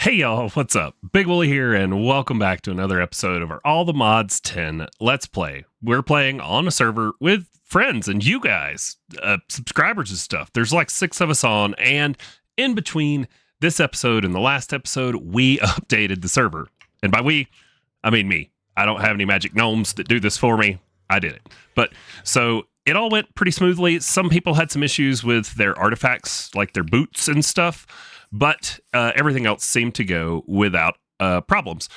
Hey y'all, what's up? Big Wooly here, and welcome back to another episode of our All the Mods 10 Let's Play. We're playing on a server with friends and you guys, subscribers and stuff. There's like 6 of us on, and in between this episode and the last episode, we updated the server. And by we, I mean me. I don't have any magic gnomes that do this for me. I did it. But so it all went pretty smoothly. Some people had some issues with their artifacts, like their boots and stuff. But everything else seemed to go without problems.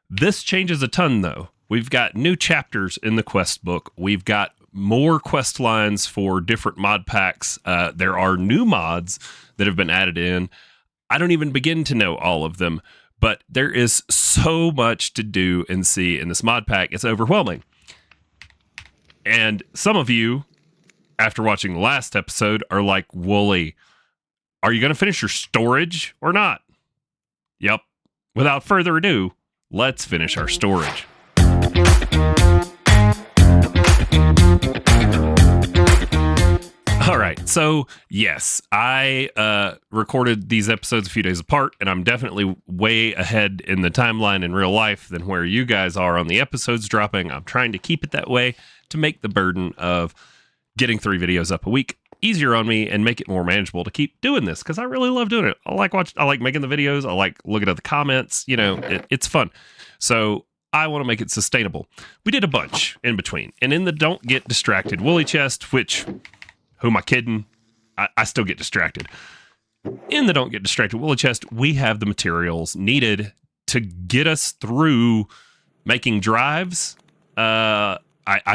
This changes a ton, though. We've got new chapters in the quest book. We've got more quest lines for different mod packs. There are new mods that have been added in. I don't even begin to know all of them, but there is so much to do and see in this mod pack. It's overwhelming. And some of you, after watching the last episode, are like, Wooly, are you going to finish your storage or not? Yep. Without further ado, let's finish our storage. All right. So, yes, I recorded these episodes a few days apart, and I'm definitely way ahead in the timeline in real life than where you guys are on the episodes dropping. I'm trying to keep it that way to make the burden of getting 3 videos up a week easier on me and make it more manageable to keep doing this, because I really love doing it. I like making the videos. I like looking at the comments. You know, it's fun. So I want to make it sustainable. We did a bunch in between. And in the Don't Get Distracted Woolly chest, which, who am I kidding? I still get distracted. In the Don't Get Distracted Woolly chest, we have the materials needed to get us through making drives. I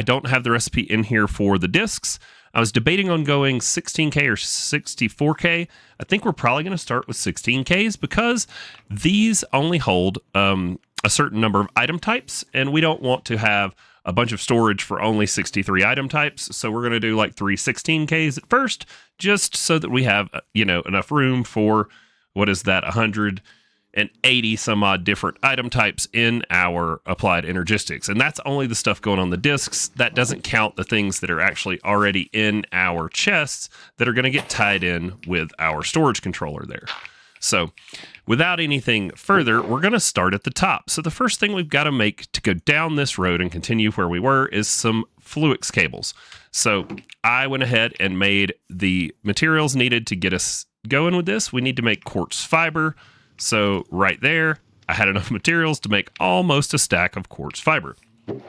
don't have the recipe in here for the discs. I was debating on going 16K or 64K. I think we're probably going to start with 16Ks because these only hold a certain number of item types, and we don't want to have a bunch of storage for only 63 item types. So we're going to do like 3 16Ks at first, just so that we have, enough room for, 180 some odd different item types in our applied energistics. And that's only the stuff going on the discs. That doesn't count the things that are actually already in our chests that are going to get tied in with our storage controller there. So without anything further, we're going to start at the top. So the first thing we've got to make to go down this road and continue where we were is some Fluix cables. So I went ahead and made the materials needed to get us going with this. We need to make quartz fiber. So right there, I had enough materials to make almost a stack of quartz fiber. We're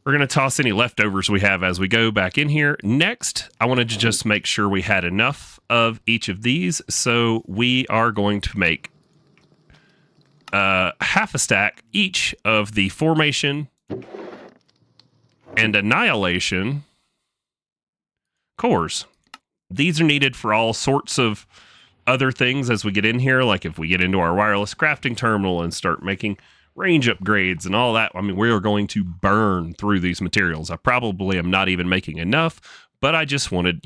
going to toss any leftovers we have as we go back in here. Next, I wanted to just make sure we had enough of each of these. So we are going to make half a stack each of the formation and annihilation cores. These are needed for all sorts of other things as we get in here, like if we get into our wireless crafting terminal and start making range upgrades and all that. I mean, we are going to burn through these materials. I probably am not even making enough, but I just wanted,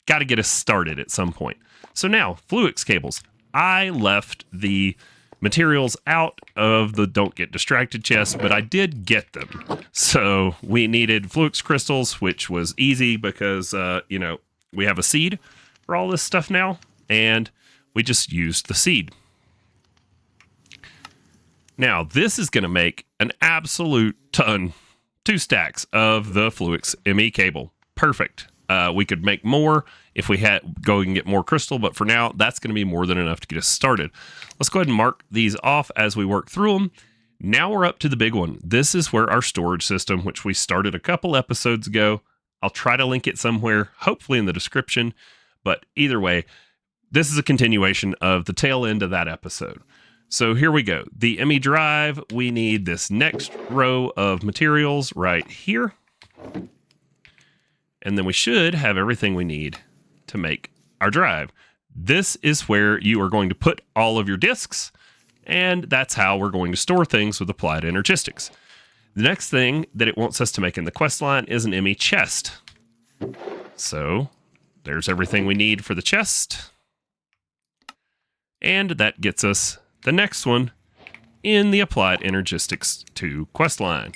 got to get us started at some point. So now, Fluix cables. I left the materials out of the Don't Get Distracted chest, but I did get them. So we needed Fluix crystals, which was easy because, we have a seed for all this stuff now. And we just used the seed. Now, this is going to make an absolute ton, 2 stacks of the Fluix ME cable. Perfect. We could make more if we had go and get more crystal, but for now, that's going to be more than enough to get us started. Let's go ahead and mark these off as we work through them. Now we're up to the big one. This is where our storage system, which we started a couple episodes ago. I'll try to link it somewhere, hopefully in the description, but either way, this is a continuation of the tail end of that episode. So here we go. The ME drive, we need this next row of materials right here. And then we should have everything we need to make our drive. This is where you are going to put all of your discs, and that's how we're going to store things with applied energistics. The next thing that it wants us to make in the quest line is an ME chest. So there's everything we need for the chest. And that gets us the next one in the Applied Energistics 2 quest line.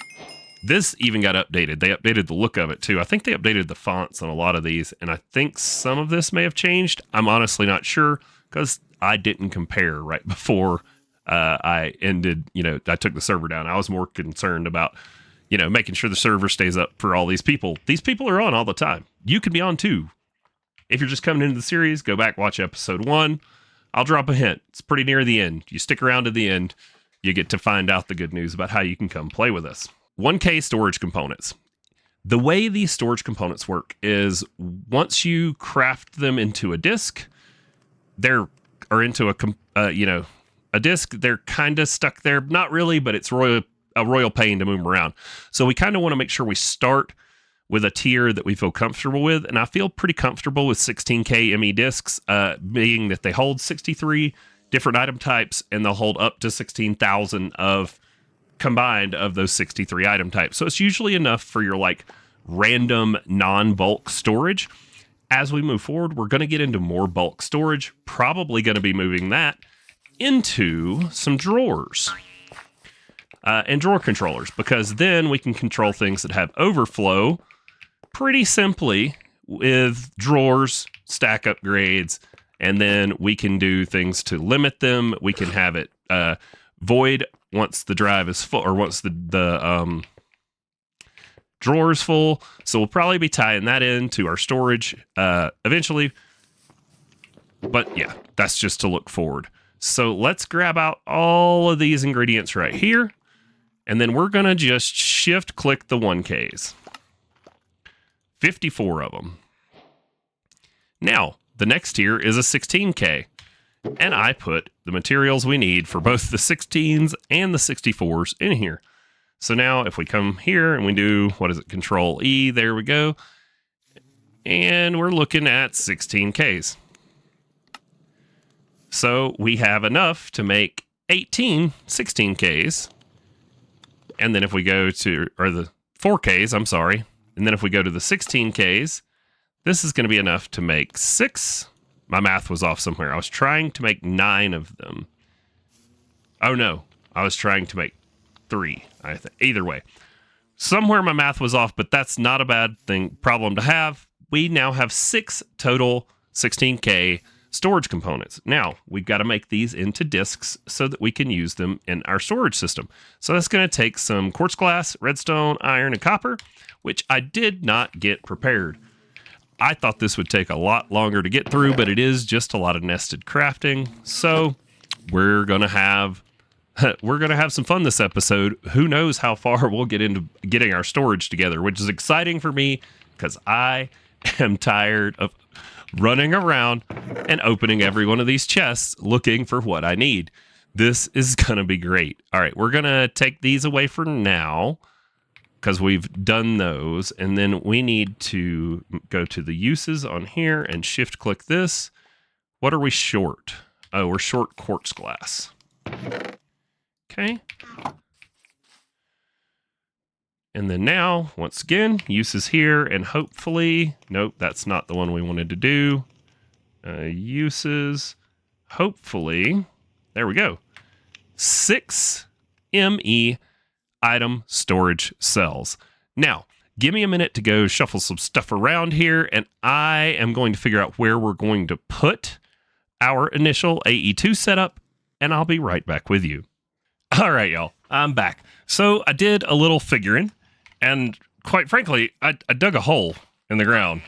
This even got updated. They updated the look of it too. I think they updated the fonts on a lot of these, and I think some of this may have changed. I'm honestly not sure because I didn't compare right before I ended, I took the server down. I was more concerned about, making sure the server stays up for all these people. These people are on all the time. You could be on too. If you're just coming into the series, go back, watch episode 1. I'll drop a hint. It's pretty near the end. You stick around to the end, you get to find out the good news about how you can come play with us. 1K storage components. The way these storage components work is once you craft them into a disk, into a disk, they're kind of stuck there. Not really, but it's a royal pain to move them around. So we kind of want to make sure we start with a tier that we feel comfortable with. And I feel pretty comfortable with 16K ME disks, being that they hold 63 different item types and they'll hold up to 16,000 of combined of those 63 item types. So it's usually enough for your random non-bulk storage. As we move forward, we're going to get into more bulk storage, probably going to be moving that into some drawers and drawer controllers, because then we can control things that have overflow pretty simply with drawers, stack upgrades, and then we can do things to limit them. We can have it void once the drive is full, or once the drawer is full. So we'll probably be tying that into our storage eventually. But yeah, that's just to look forward. So let's grab out all of these ingredients right here. And then we're going to just shift click the 1Ks. 54 of them. Now, the next tier is a 16K. And I put the materials we need for both the 16s and the 64s in here. So now if we come here and we do, Control E, there we go. And we're looking at 16Ks. So we have enough to make 18 16Ks. And then if we go to, or the 4Ks, I'm sorry. And then if we go to the 16Ks, this is going to be enough to make 6. My math was off somewhere. I was trying to make 9 of them. Oh no, I was trying to make 3, I think. Either way, somewhere my math was off, but that's not a bad problem to have. We now have 6 total 16K storage components. Now, we've got to make these into disks so that we can use them in our storage system. So that's going to take some quartz glass, redstone, iron, and copper, which I did not get prepared. I thought this would take a lot longer to get through, but it is just a lot of nested crafting. So we're going to have some fun this episode. Who knows how far we'll get into getting our storage together, which is exciting for me because I am tired of running around and opening every one of these chests looking for what I need. This is going to be great. All right, we're going to take these away for now because we've done those. And then we need to go to the uses on here and shift click this. What are we short? Oh, we're short quartz glass. Okay. And then now, once again, uses here, and hopefully, nope, that's not the one we wanted to do. Uses, hopefully, there we go. 6 ME item storage cells. Now, give me a minute to go shuffle some stuff around here, and I am going to figure out where we're going to put our initial AE2 setup, and I'll be right back with you. All right, y'all, I'm back. So I did a little figuring. And quite frankly, I dug a hole in the ground,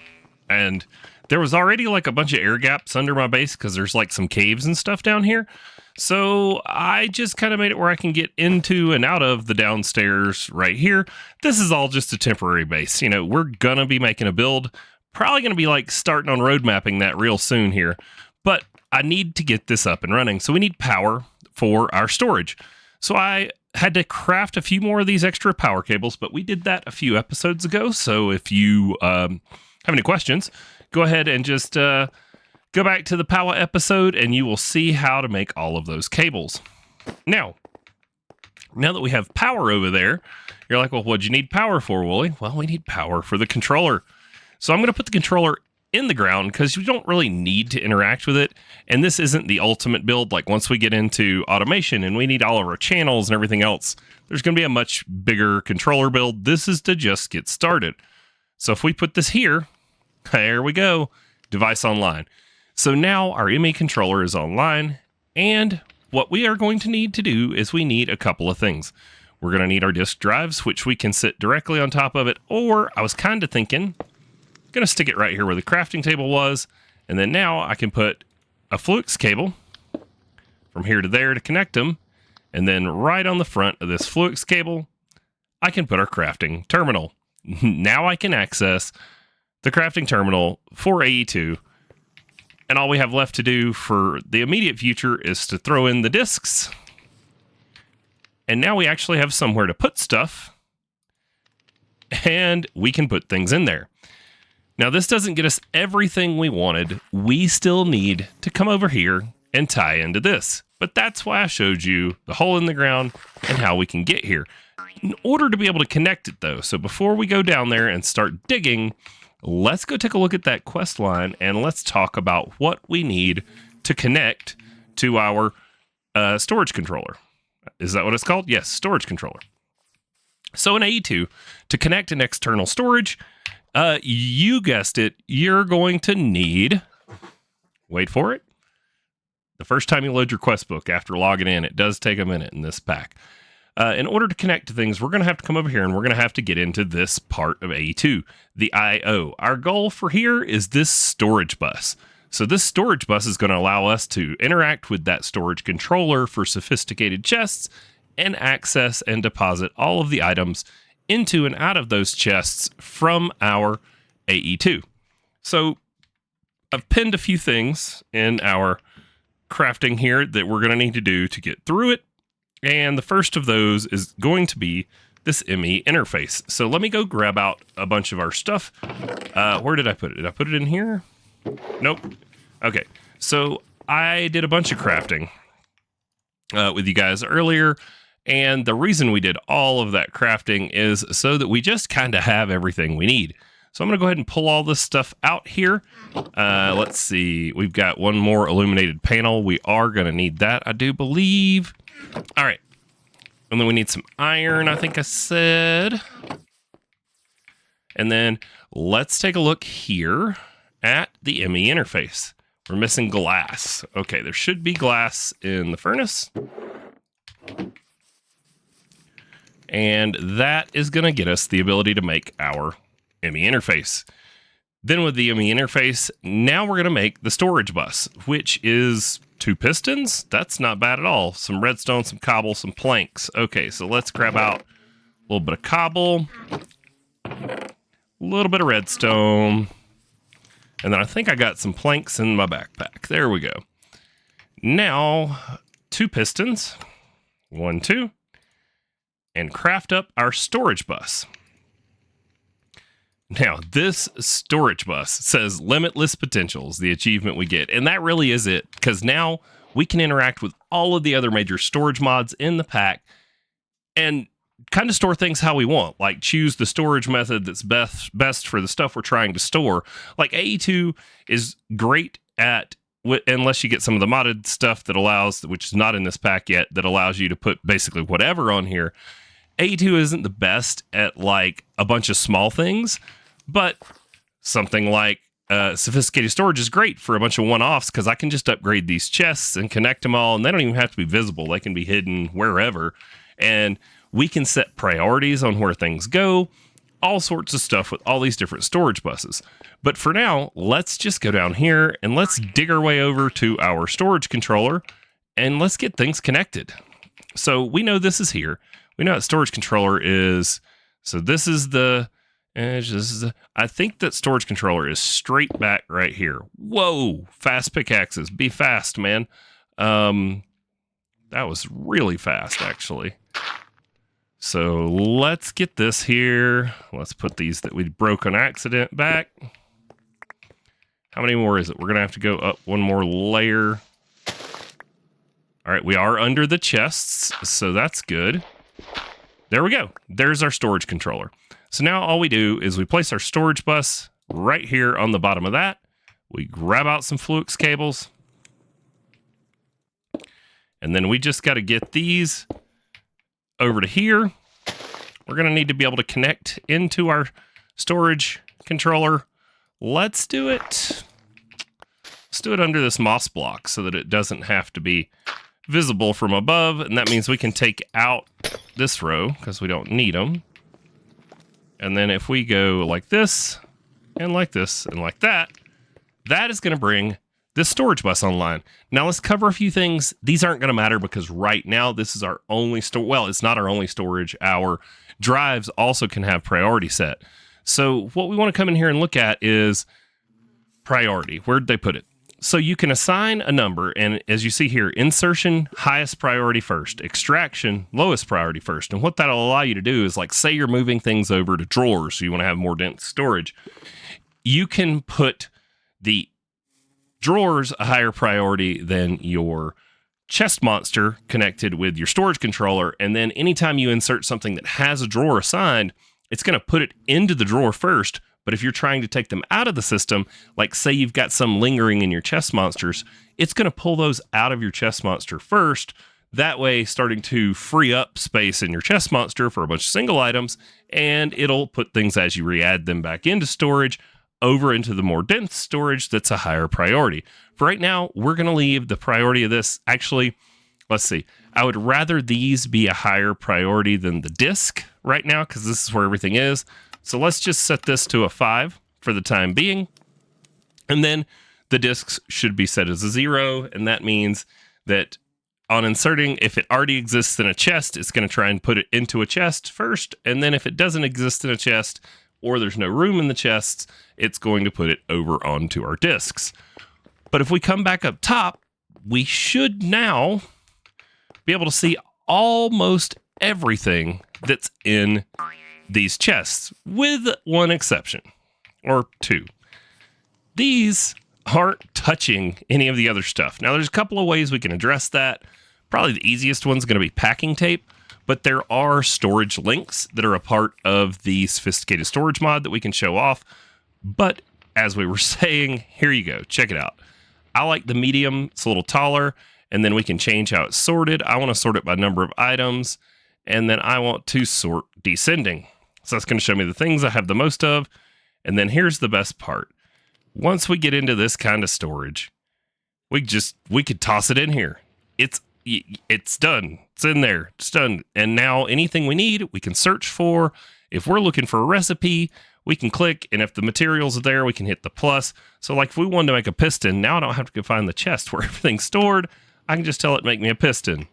and there was already a bunch of air gaps under my base because there's some caves and stuff down here. So I just kind of made it where I can get into and out of the downstairs right here. This is all just a temporary base. We're going to be making a build, probably going to be starting on road mapping that real soon here, but I need to get this up and running. So we need power for our storage. So I had to craft a few more of these extra power cables, but we did that a few episodes ago. So if you have any questions, go ahead and just go back to the power episode and you will see how to make all of those cables. Now that we have power over there, you're like, well, what'd you need power for, Wooly? Well, we need power for the controller. So I'm going to put the controller in the ground because you don't really need to interact with it. And this isn't the ultimate build. Once we get into automation and we need all of our channels and everything else, there's going to be a much bigger controller build. This is to just get started. So if we put this here, there we go. Device online. So now our ME controller is online, and what we are going to need to do is we need a couple of things. We're going to need our disk drives, which we can sit directly on top of it, or I was kind of thinking, I'm going to stick it right here where the crafting table was, and then now I can put a flux cable from here to there to connect them, and then right on the front of this flux cable, I can put our crafting terminal. Now I can access the crafting terminal for AE2, and all we have left to do for the immediate future is to throw in the disks. And now we actually have somewhere to put stuff, and we can put things in there. Now, this doesn't get us everything we wanted. We still need to come over here and tie into this. But that's why I showed you the hole in the ground and how we can get here. In order to be able to connect it, though, so before we go down there and start digging, let's go take a look at that quest line, and let's talk about what we need to connect to our storage controller. Is that what it's called? Yes, storage controller. So in AE2, to connect an external storage, you guessed it, you're going to need, wait for it, the first time you load your quest book after logging in, it does take a minute in this pack. In order to connect to things, we're going to have to come over here and we're going to have to get into this part of AE2, the I/O. Our goal for here is this storage bus. So this storage bus is going to allow us to interact with that storage controller for sophisticated chests and access and deposit all of the items into and out of those chests from our AE2. So I've pinned a few things in our crafting here that we're going to need to do to get through it. And the first of those is going to be this ME interface. So let me go grab out a bunch of our stuff. Where did I put it? Did I put it in here? Nope. Okay, so I did a bunch of crafting with you guys earlier, and the reason we did all of that crafting is so that we just kind of have everything we need. So I'm going to go ahead and pull all this stuff out here. Let's see, we've got one more illuminated panel. We are going to need that, I do believe. All right, and then we need some iron, I think I said. And then let's take a look here at the ME interface. We're missing glass. Okay, there should be glass in the furnace. And that is going to get us the ability to make our ME interface. Then with the ME interface, now we're going to make the storage bus, which is 2 pistons. That's not bad at all. Some redstone, some cobble, some planks. Okay, so let's grab out a little bit of cobble, a little bit of redstone, and then I think I got some planks in my backpack. There we go. Now, 2 pistons, 1, 2, and craft up our storage bus. Now, this storage bus says limitless potentials, the achievement we get. And that really is it, because now we can interact with all of the other major storage mods in the pack and kind of store things how we want, like choose the storage method that's best for the stuff we're trying to store. Like AE2 is great at, unless you get some of the modded stuff that allows, which is not in this pack yet, that allows you to put basically whatever on here. AE2 isn't the best at like a bunch of small things, but something like sophisticated storage is great for a bunch of one-offs, because I can just upgrade these chests and connect them all, and they don't even have to be visible. They can be hidden wherever, and we can set priorities on where things go, all sorts of stuff with all these different storage buses. But for now, let's just go down here and let's dig our way over to our storage controller and let's get things connected. So we know this is here. We know that storage controller is, so this is the edge. This is the, I think that storage controller is straight back right here. Whoa, fast pickaxes. Be fast, man. That was really fast, actually. So let's get this here. Let's put these that we broke on accident back. How many more is it? We're going to have to go up one more layer. All right, we are under the chests, so that's good. There we go. There's our storage controller. So now all we do is we place our storage bus right here on the bottom of that. We grab out some flux cables. And then we just got to get these over to here. We're going to need to be able to connect into our storage controller. Let's do it. Let's do it under this moss block so that it doesn't have to be visible from above. And that means we can take out this row because we don't need them. And then if we go like this and like this and like that, that is going to bring this storage bus online. Now let's cover a few things. These aren't going to matter because right now this is our only well, it's not our only storage. Our drives also can have priority set. So what we want to come in here and look at is priority. Where'd they put it? So you can assign a number, and as you see here, insertion, highest priority first, extraction, lowest priority first. And what that'll allow you to do is, like, say you're moving things over to drawers, so you want to have more dense storage. You can put the drawers a higher priority than your chest monster connected with your storage controller. And then anytime you insert something that has a drawer assigned, it's going to put it into the drawer first. But if you're trying to take them out of the system, like say you've got some lingering in your chest monsters, it's going to pull those out of your chest monster first. That way, starting to free up space in your chest monster for a bunch of single items, and it'll put things as you re-add them back into storage over into the more dense storage that's a higher priority. For right now, we're going to leave the priority of this. Actually, let's see. I would rather these be a higher priority than the disk right now because this is where everything is. So let's just set this to a 5 for the time being. And then the disks should be set as a 0. And that means that on inserting, if it already exists in a chest, it's going to try and put it into a chest first. And then if it doesn't exist in a chest or there's no room in the chests, it's going to put it over onto our disks. But if we come back up top, we should now be able to see almost everything that's in these chests, with one exception, or two. These aren't touching any of the other stuff. Now, there's a couple of ways we can address that. Probably the easiest one's going to be packing tape, but there are storage links that are a part of the sophisticated storage mod that we can show off. But as we were saying, here you go. Check it out. I like the medium. It's a little taller, and then we can change how it's sorted. I want to sort it by number of items, and then I want to sort descending. So that's going to show me the things I have the most of. And then here's the best part. Once we get into this kind of storage, we could toss it in here. It's done. It's in there. It's done. And now anything we need, we can search for. If we're looking for a recipe, we can click. And if the materials are there, we can hit the plus. So like if we wanted to make a piston, now I don't have to go find the chest where everything's stored. I can just tell it make me a piston.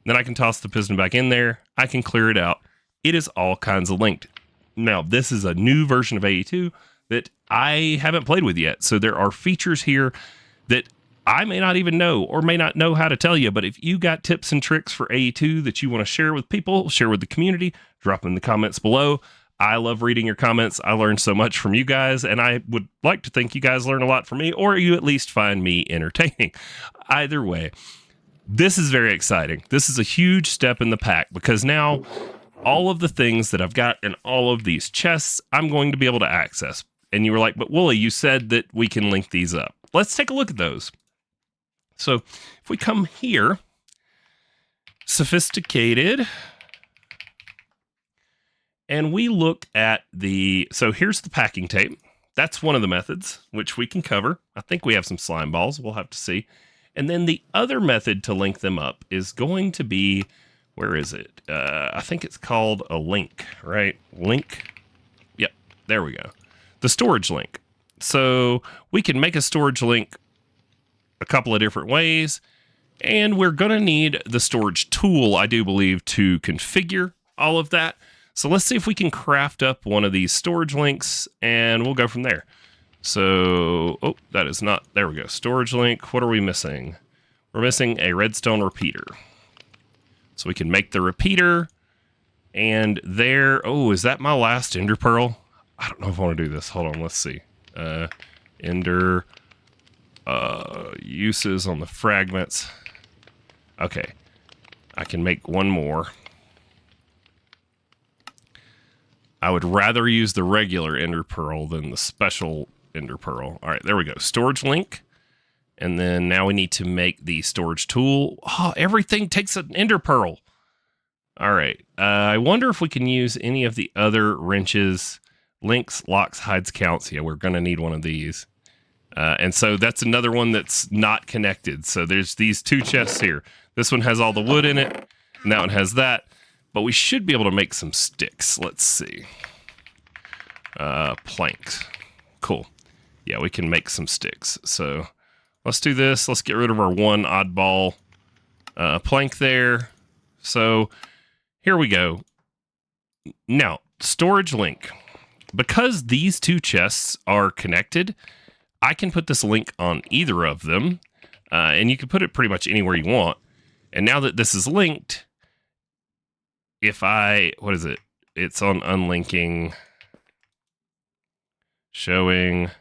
Then I can toss the piston back in there. I can clear it out. It is all kinds of linked. Now, this is a new version of AE2 that I haven't played with yet. So there are features here that I may not even know or may not know how to tell you. But if you got tips and tricks for AE2 that you want to share with people, share with the community, drop in the comments below. I love reading your comments. I learned so much from you guys, and I would like to think you guys learn a lot from me, or you at least find me entertaining. Either way, this is very exciting. This is a huge step in the pack because now all of the things that I've got in all of these chests, I'm going to be able to access. And you were like, but Wooly, you said that we can link these up. Let's take a look at those. So if we come here, sophisticated, and we look at so here's the packing tape. That's one of the methods, which we can cover. I think we have some slime balls. We'll have to see. And then the other method to link them up is going to be, where is it? I think it's called a link, right? Link. Yep, there we go. The storage link. So we can make a storage link a couple of different ways, and we're going to need the storage tool, I do believe, to configure all of that. So let's see if we can craft up one of these storage links, and we'll go from there. So, oh, that is not, there we go. Storage link. What are we missing? We're missing a redstone repeater. So we can make the repeater, and there, oh, is that my last ender pearl? I don't know if I want to do this. Hold on, let's see. Ender uses on the fragments. Okay, I can make one more. I would rather use the regular ender pearl than the special ender pearl. All right, there we go. Storage link. And then now we need to make the storage tool. Oh, everything takes an ender pearl. All right. I wonder if we can use any of the other wrenches. Links, locks, hides, counts. Yeah, we're going to need one of these. And so that's another one that's not connected. So there's these two chests here. This one has all the wood in it, and that one has that. But we should be able to make some sticks. Let's see. Planks. Cool. Yeah, we can make some sticks. So let's do this. Let's get rid of our one oddball plank there. So here we go. Now, storage link. Because these two chests are connected, I can put this link on either of them. And you can put it pretty much anywhere you want. And now that this is linked, if I, what is it? It's on unlinking, showing,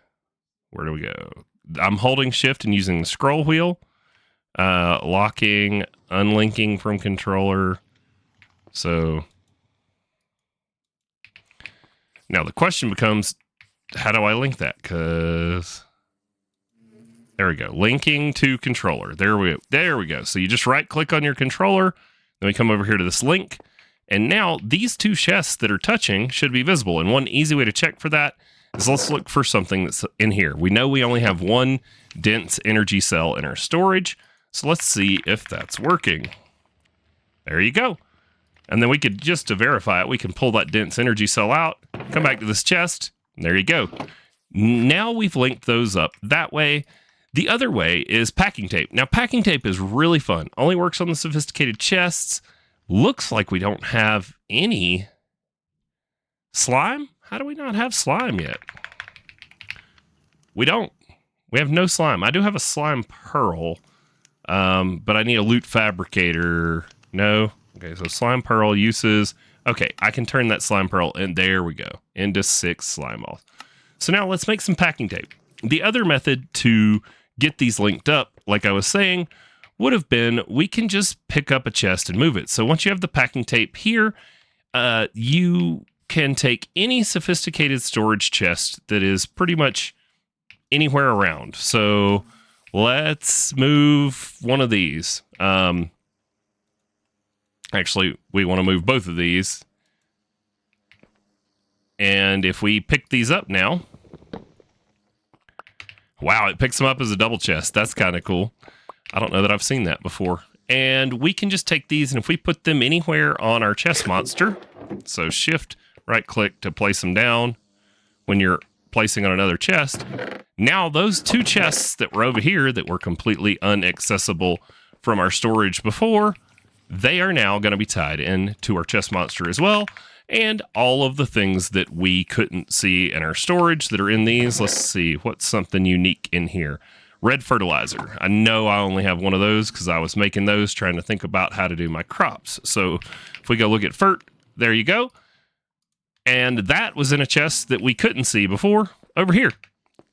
where do we go? I'm holding shift and using the scroll wheel, locking, unlinking from controller. So now the question becomes, how do I link that? Because there we go. Linking to controller. There we go. So you just right click on your controller. Then we come over here to this link. And now these two chests that are touching should be visible. And one easy way to check for that is let's look for something that's in here. We know we only have one dense energy cell in our storage. So let's see if that's working. There you go. And then we could, just to verify it, we can pull that dense energy cell out, come back to this chest. And there you go. Now we've linked those up that way. The other way is packing tape. Now, packing tape is really fun. Only works on the sophisticated chests. Looks like we don't have any slime. How do we not have slime yet? We don't. We have no slime. I do have a slime pearl, but I need a loot fabricator. No. Okay, so slime pearl uses. Okay, I can turn that slime pearl, and there we go, into 6 slime balls. So now let's make some packing tape. The other method to get these linked up, like I was saying, would have been we can just pick up a chest and move it. So once you have the packing tape here, you can take any sophisticated storage chest that is pretty much anywhere around. So let's move one of these. Actually, we want to move both of these. And if we pick these up now, wow, it picks them up as a double chest. That's kind of cool. I don't know that I've seen that before. And we can just take these, and if we put them anywhere on our chest monster, so shift, right click to place them down when you're placing on another chest, now those two chests that were over here that were completely inaccessible from our storage before, they are now going to be tied in to our chest monster as well. And all of the things that we couldn't see in our storage that are in these. Let's see, what's something unique in here? Red fertilizer. I know I only have one of those because I was making those trying to think about how to do my crops. So if we go look at fert, there you go. And that was in a chest that we couldn't see before over here.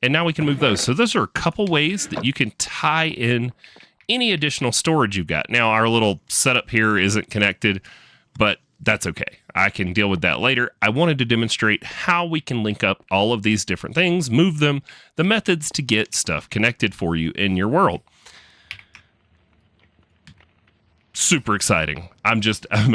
And now we can move those. So those are a couple ways that you can tie in any additional storage you've got. Now our little setup here isn't connected, but that's okay. I can deal with that later. I wanted to demonstrate how we can link up all of these different things, move them, the methods to get stuff connected for you in your world. Super exciting. I'm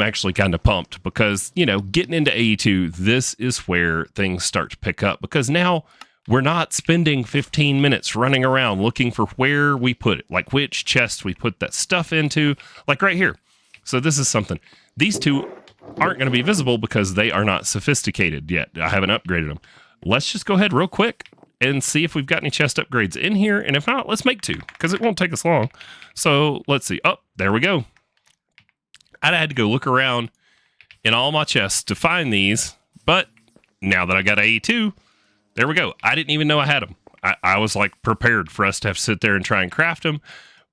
actually kind of pumped because, you know, getting into AE2, this is where things start to pick up because now we're not spending 15 minutes running around looking for where we put it, like which chest we put that stuff into, like right here. So this is something. These two aren't going to be visible because they are not sophisticated yet. I haven't upgraded them. Let's just go ahead real quick and see if we've got any chest upgrades in here. And if not, let's make 2 because it won't take us long. So let's see. Oh, there we go. I had to go look around in all my chests to find these. But now that I got AE2, there we go. I didn't even know I had them. I was like prepared for us to have to sit there and try and craft them,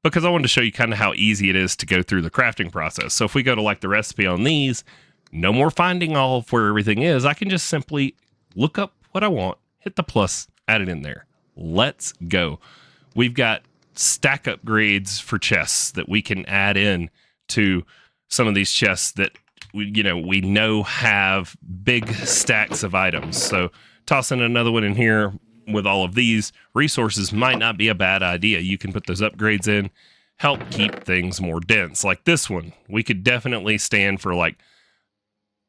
because I wanted to show you kind of how easy it is to go through the crafting process. So if we go to like the recipe on these, no more finding all of where everything is. I can just simply look up what I want, hit the plus, add it in there. Let's go. We've got stack upgrades for chests that we can add in to some of these chests that we know have big stacks of items. So tossing another one in here with all of these resources might not be a bad idea. You can put those upgrades in, help keep things more dense. Like this one, we could definitely stand for like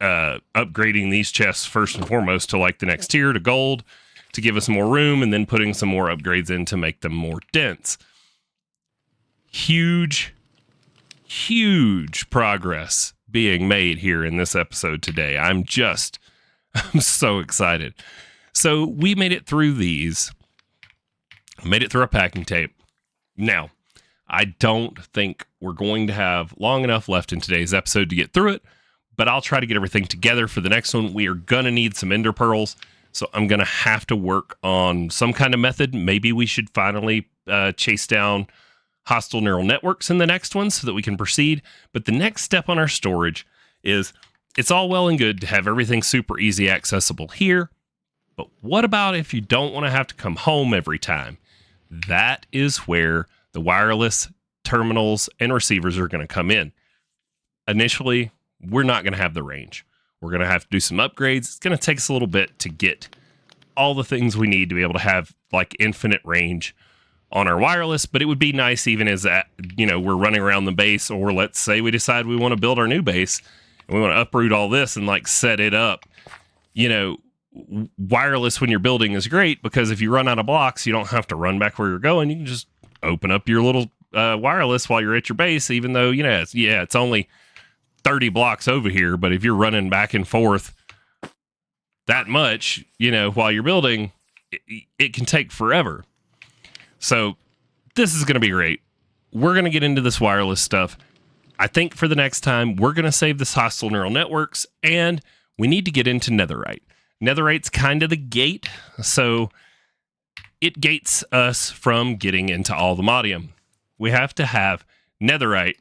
upgrading these chests first and foremost to like the next tier to gold. to give us more room, and then putting some more upgrades in to make them more dense. Huge progress being made here in this episode today. I'm so excited. So we made it through these. Made it through our packing tape. Now, I don't think we're going to have long enough left in today's episode to get through it, but I'll try to get everything together for the next one. We are going to need some ender pearls, so I'm going to have to work on some kind of method. Maybe we should finally chase down hostile neural networks in the next one so that we can proceed. But the next step on our storage is, it's all well and good to have everything super easy accessible here, but what about if you don't want to have to come home every time? That is where the wireless terminals and receivers are going to come in. Initially, we're not going to have the range. We're going to have to do some upgrades. It's going to take us a little bit to get all the things we need to be able to have like infinite range on our wireless, but it would be nice even as that, we're running around the base, or let's say we decide we want to build our new base and we want to uproot all this and like set it up. Wireless when you're building is great because if you run out of blocks, you don't have to run back where you're going. You can just open up your little wireless while you're at your base, even though, it's only 30 blocks over here. But if you're running back and forth that much, while you're building, it can take forever. So this is going to be great. We're going to get into this wireless stuff. I think for the next time, we're going to save this hostile neural networks, and we need to get into netherite. Netherite's kind of the gate, so it gates us from getting into all the modium. We have to have netherite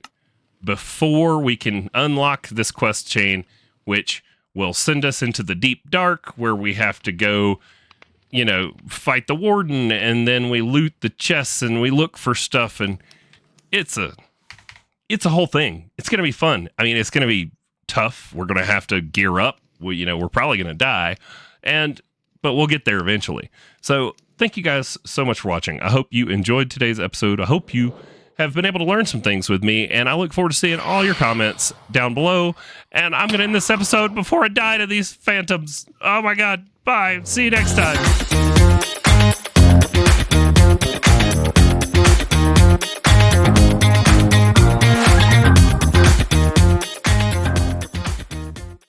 before we can unlock this quest chain, which will send us into the deep dark, where we have to go, fight the warden, and then we loot the chests and we look for stuff, and it's a whole thing. It's going to be fun. I mean, it's going to be tough. We're going to have to gear up. We're probably going to die, but we'll get there eventually. So thank you guys so much for watching. I hope you enjoyed today's episode. I hope you have been able to learn some things with me, and I look forward to seeing all your comments down below. And I'm going to end this episode before I die to these phantoms. Oh my God. Bye. See you next time.